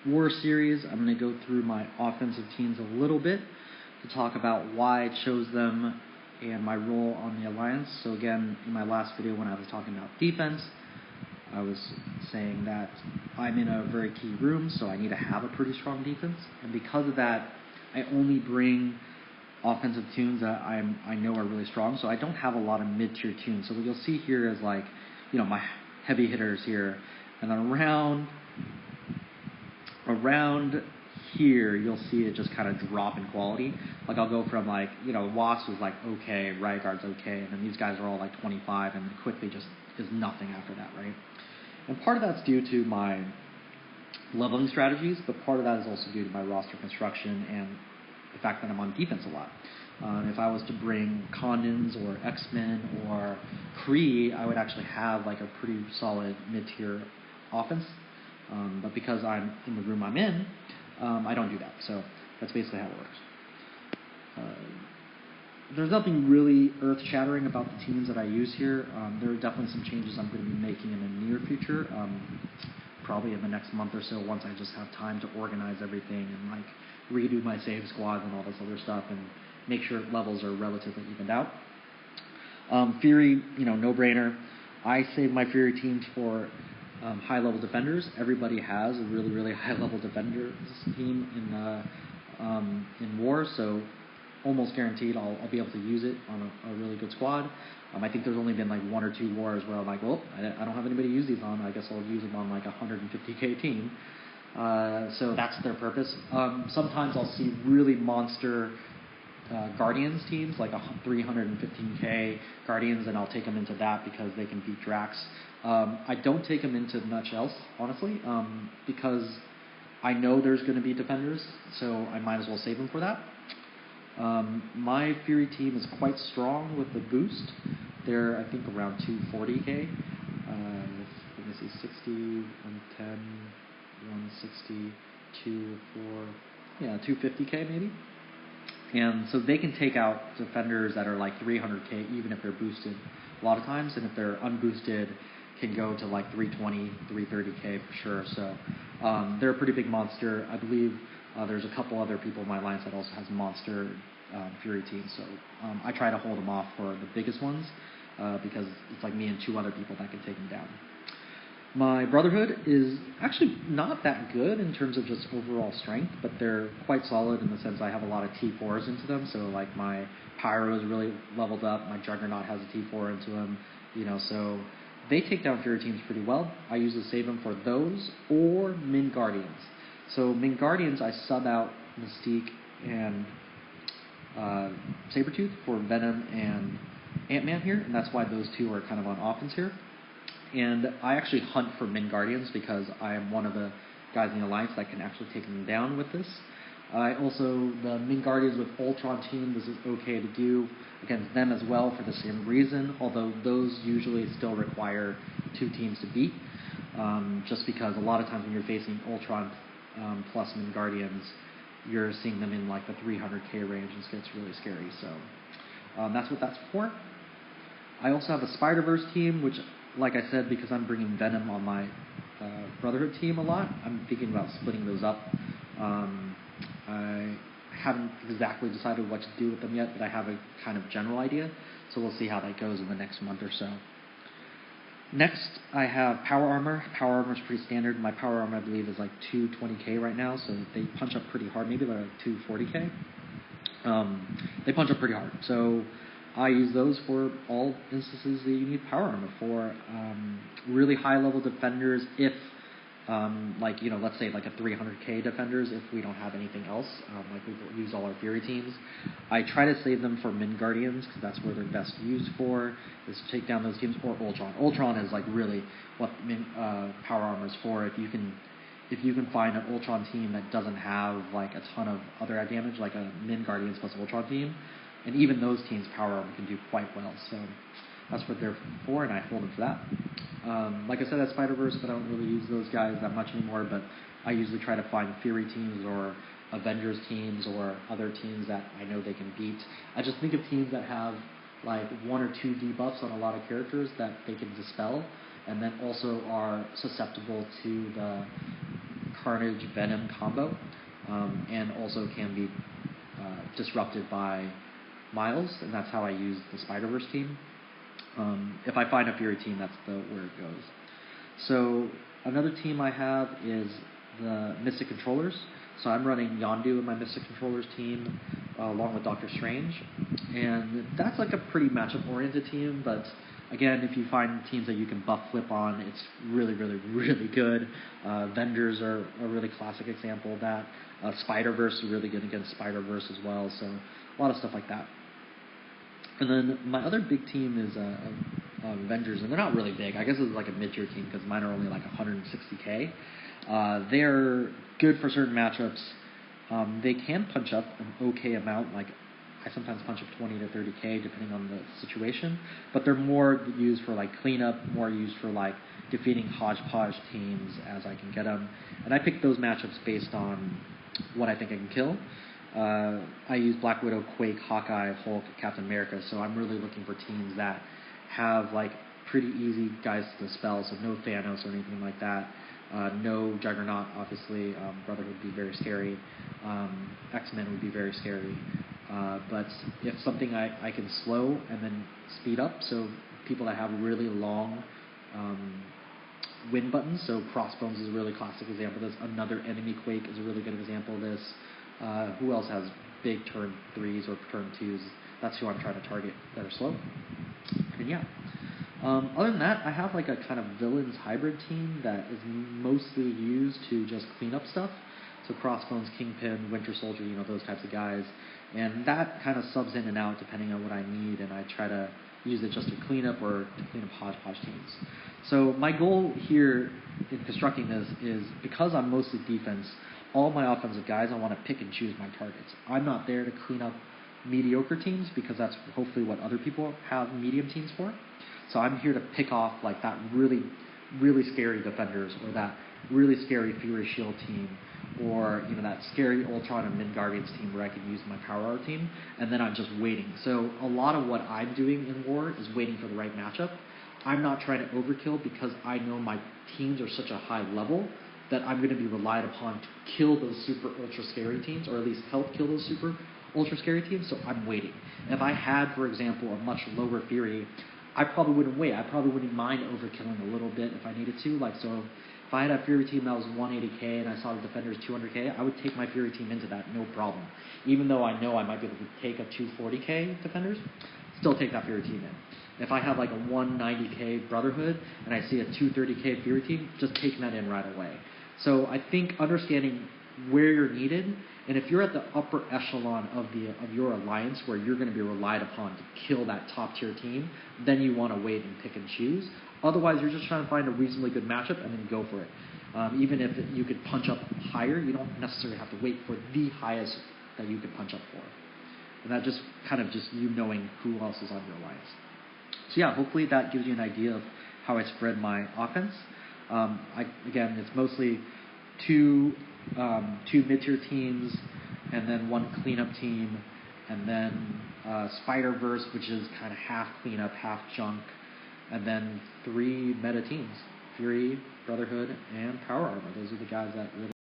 War series, I'm going to go through my offensive teams a little bit to talk about why I chose them and my role on the alliance. So again, in my last video when I was talking about defense, I was saying that I'm in a very key room, so I need to have a pretty strong defense. And because of that, I only bring offensive toons that I know are really strong. So I don't have a lot of mid-tier toons. So what you'll see here is like, my heavy hitters here. And then around here, you'll see it just kind of drop in quality. Like I'll go from Wasp was like okay, Riot Guard's okay, and then these guys are all like 25, and then quickly just is nothing after that, right? And part of that's due to my leveling strategies, but part of that is also due to my roster construction and the fact that I'm on defense a lot. If I was to bring Condons or X-Men or Kree, I would actually have like a pretty solid mid-tier offense. But because I'm in the room I'm in, I don't do that. So that's basically how it works. There's nothing really earth-shattering about the teams that I use here. There are definitely some changes I'm going to be making in the near future, probably in the next month or so, once I just have time to organize everything and redo my save squads and all this other stuff and make sure levels are relatively evened out. Fury, no-brainer. I save my Fury teams for high-level defenders. Everybody has a really, really high-level defenders team in War, so almost guaranteed I'll be able to use it on a really good squad. I think there's only been one or two wars where I'm like, well, I don't have anybody to use these on. I guess I'll use them on a 150k team. So that's their purpose. Sometimes I'll see really monster Guardians teams, like 315k Guardians, and I'll take them into that because they can beat Drax. I don't take them into much else, honestly, because I know there's going to be defenders, so I might as well save them for that. My Fury team is quite strong with the boost. They're, I think, around 240k. Let me see, 60, 110, 160, 250k maybe. And so they can take out defenders that are 300k even if they're boosted a lot of times, and if they're unboosted can go to 320, 330k for sure. So they're a pretty big monster. I believe there's a couple other people in my alliance that also has monster Fury teams. So I try to hold them off for the biggest ones because it's me and two other people that can take them down. My Brotherhood is actually not that good in terms of just overall strength, but they're quite solid in the sense I have a lot of T4s into them. So my Pyro is really leveled up. My Juggernaut has a T4 into him. So they take down Fury teams pretty well. I usually save them for those or Min Guardians. So Min Guardians, I sub out Mystique and Sabretooth for Venom and Ant-Man here, and that's why those two are kind of on offense here. And I actually hunt for Min Guardians because I am one of the guys in the Alliance that can actually take them down with this. The Min Guardians with Ultron team, this is okay to do against them as well for the same reason, although those usually still require two teams to beat, just because a lot of times when you're facing Ultron plus Min Guardians, you're seeing them in the 300k range, and it gets really scary. So that's what that's for. I also have a Spider-Verse team, which, like I said, because I'm bringing Venom on my Brotherhood team a lot, I'm thinking about splitting those up. I haven't exactly decided what to do with them yet, but I have a kind of general idea, so we'll see how that goes in the next month or so. Next, I have Power Armor. Power Armor is pretty standard. My Power Armor, I believe, is 220k right now, so they punch up pretty hard, maybe 240k. They punch up pretty hard, so I use those for all instances that you need Power Armor for. Really high-level defenders, if, let's say a 300k defenders, if we don't have anything else, we use all our Fury teams. I try to save them for Min Guardians, because that's where they're best used for, is to take down those teams, or Ultron. Ultron is really what Power Armor is for. If you can find an Ultron team that doesn't have a ton of other damage, like a Min Guardians plus Ultron team, and even those teams, Power Armor can do quite well. So that's what they're for, and I hold them for that. Like I said, that's Spider-Verse, but I don't really use those guys that much anymore. But I usually try to find Fury teams or Avengers teams or other teams that I know they can beat. I just think of teams that have one or two debuffs on a lot of characters that they can dispel, and then also are susceptible to the Carnage Venom combo, and also can be disrupted by Miles, and that's how I use the Spider-Verse team. If I find a Fury team, that's where it goes. So another team I have is the Mystic Controllers. So I'm running Yondu in my Mystic Controllers team, along with Doctor Strange, and that's like a pretty matchup-oriented team. But again, if you find teams that you can buff flip on, it's really, really, really good. Vendors are a really classic example of that. Spider-Verse is really good against Spider-Verse as well. So a lot of stuff like that. And then my other big team is Avengers, and they're not really big. I guess it's like a mid-tier team because mine are only like 160k. They're good for certain matchups. They can punch up an okay amount, like I sometimes punch up 20 to 30k depending on the situation, but they're more used for like cleanup, more used for like defeating hodgepodge teams as I can get them. And I pick those matchups based on what I think I can kill. I use Black Widow, Quake, Hawkeye, Hulk, Captain America, so I'm really looking for teams that have like pretty easy guys to dispel, so no Thanos or anything like that. No Juggernaut, obviously. Brotherhood would be very scary. X-Men would be very scary. But if something I can slow and then speed up, so people that have really long win buttons, so Crossbones is a really classic example of this. Another enemy Quake is a really good example of this. Who else has big turn 3s or turn 2s? That's who I'm trying to target that are slow. And yeah. Other than that, I have like a kind of villains hybrid team that is mostly used to just clean up stuff. So Crossbones, Kingpin, Winter Soldier, those types of guys. And that kind of subs in and out depending on what I need, and I try to use it just to clean up or to clean up hodgepodge teams. So my goal here in constructing this is, because I'm mostly defense, all my offensive guys, I want to pick and choose my targets. I'm not there to clean up mediocre teams because that's hopefully what other people have medium teams for. So I'm here to pick off like that really, really scary defenders, or that really scary Fury Shield team, or that scary Ultron and Midgardians team where I can use my Power Hour team, and then I'm just waiting. So a lot of what I'm doing in War is waiting for the right matchup. I'm not trying to overkill because I know my teams are such a high level that I'm going to be relied upon to kill those super ultra scary teams, or at least help kill those super ultra scary teams. So I'm waiting. If I had, for example, a much lower Fury, I probably wouldn't wait. I probably wouldn't mind overkilling a little bit if I needed to. So if I had a Fury team that was 180k and I saw the defenders 200k, I would take my Fury team into that, no problem. Even though I know I might be able to take a 240k defenders, still take that Fury team in. If I have like a 190k Brotherhood and I see a 230k Fury team, just taking that in right away. So I think understanding where you're needed, and if you're at the upper echelon of your alliance where you're going to be relied upon to kill that top tier team, then you want to wait and pick and choose. Otherwise, you're just trying to find a reasonably good matchup and then go for it. Even if you could punch up higher, you don't necessarily have to wait for the highest that you could punch up for. And that just kind of just you knowing who else is on your alliance. So yeah, hopefully that gives you an idea of how I spread my offense. Again, it's mostly two mid-tier teams, and then one cleanup team, and then Spider-Verse, which is kind of half cleanup, half junk, and then 3 meta teams: Fury, Brotherhood, and Power Armor. Those are the guys that really